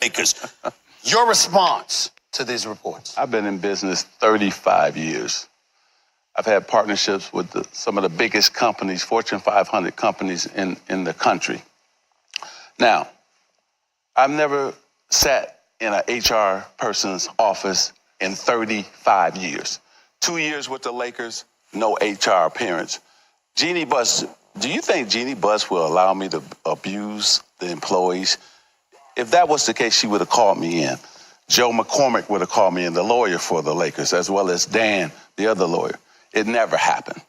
Lakers. Your response to these reports? I've been in business 35 years. I've had partnerships with some of the biggest companies, Fortune 500 companies in the country. Now, I've never sat in an HR person's office in 35 years. 2 years with the Lakers, no HR appearance. Jeannie Buss, do you think Jeannie Buss will allow me to abuse the employees? If that was the case, she would have called me in. Joe McCormick would have called me in, the lawyer for the Lakers, as well as Dan, the other lawyer. It never happened,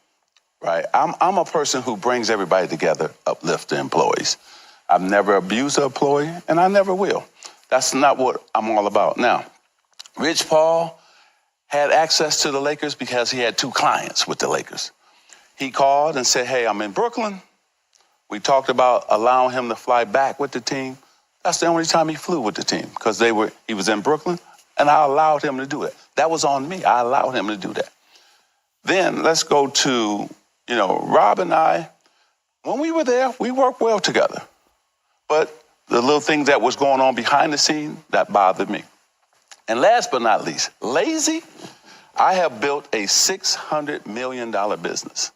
right? I'm a person who brings everybody together, uplift the employees. I've never abused an employee, and I never will. That's not what I'm all about. Now, Rich Paul had access to the Lakers because he had 2 clients with the Lakers. He called and said, hey, I'm in Brooklyn. We talked about allowing him to fly back with the team. That's the only time he flew with the team because he was in Brooklyn, and I allowed him to do it. That was on me. I allowed him to do that. Then let's go to, Rob and I, when we were there, we worked well together. But the little thing that was going on behind the scene, that bothered me. And last but not least, lazy. I have built a $600 million business.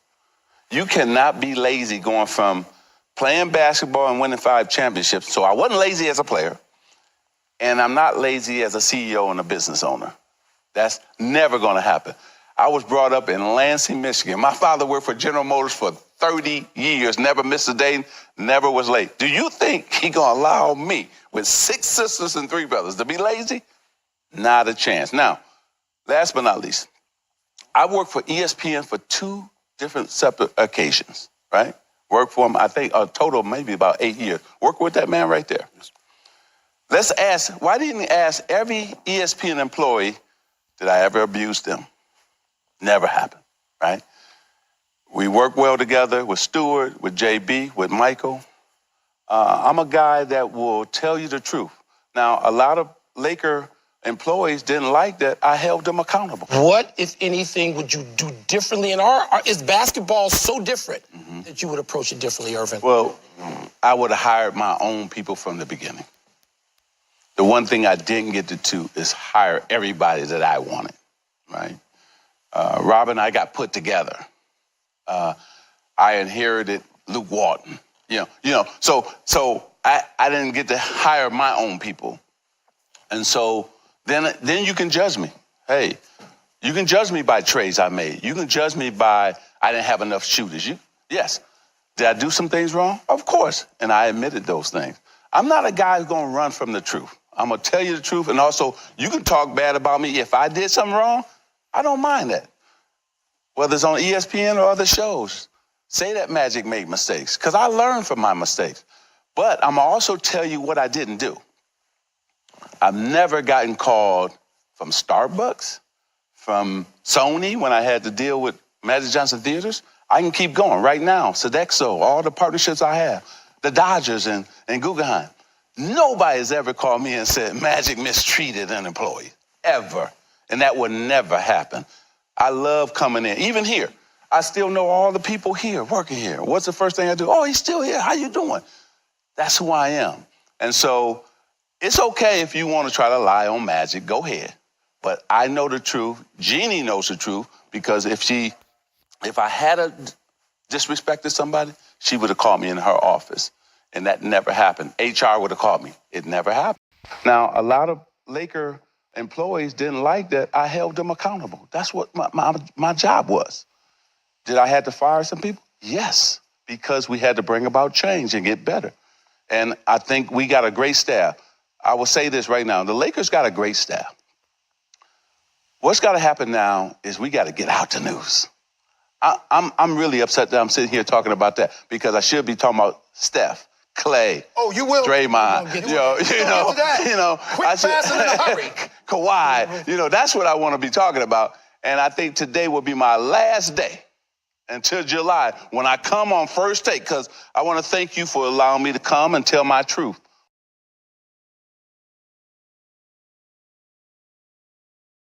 You cannot be lazy going from playing basketball and winning 5 championships. So I wasn't lazy as a player, and I'm not lazy as a CEO and a business owner. That's never going to happen. I was brought up in Lansing, Michigan. My father worked for General Motors for 30 years, never missed a day, never was late. Do you think he going to allow me with 6 sisters and 3 brothers to be lazy? Not a chance. Now, last but not least, I worked for ESPN for 2 different separate occasions, right? Worked for him, I think, a total of maybe about 8 years. Worked with that man right there. Let's ask, why didn't he ask every ESPN employee, did I ever abuse them? Never happened, right? We work well together with Stewart, with JB, with Michael. I'm a guy that will tell you the truth. Now, a lot of Laker employees didn't like that. I held them accountable. What, if anything, would you do differently? And is basketball so different that you would approach it differently, Irvin? Well, I would have hired my own people from the beginning. The one thing I didn't get to do is hire everybody that I wanted, right? Rob and I got put together. I inherited Luke Walton. So I didn't get to hire my own people. And so then you can judge me. Hey, you can judge me by trades I made. You can judge me by I didn't have enough shooters. Yes. Did I do some things wrong? Of course. And I admitted those things. I'm not a guy who's going to run from the truth. I'm going to tell you the truth. And also, you can talk bad about me. If I did something wrong, I don't mind that. Whether it's on ESPN or other shows, say that Magic made mistakes, because I learned from my mistakes. But I'm going to also tell you what I didn't do. I've never gotten called from Starbucks, from Sony when I had to deal with Magic Johnson Theaters. I can keep going right now. Ta&Co, all the partnerships I have, the Dodgers and Guggenheim. Nobody has ever called me and said Magic mistreated an employee, ever. And that would never happen. I love coming in. Even here, I still know all the people here, working here. What's the first thing I do? Oh, he's still here. How you doing? That's who I am. And so it's okay if you want to try to lie on Magic, go ahead. But I know the truth. Jeannie knows the truth, because if I had disrespected somebody, she would have called me in her office. And that never happened. HR would have called me. It never happened. Now, a lot of Laker employees didn't like that. I held them accountable. That's what my job was. Did I have to fire some people? Yes, because we had to bring about change and get better. And I think we got a great staff. I will say this right now. The Lakers got a great staff. What's got to happen now is we got to get out the news. I'm really upset that I'm sitting here talking about that, because I should be talking about Steph, Clay. Oh, you will. Draymond. Quick, fast, and in a hurry. Kawhi. That's what I want to be talking about. And I think today will be my last day until July when I come on First Take, because I want to thank you for allowing me to come and tell my truth.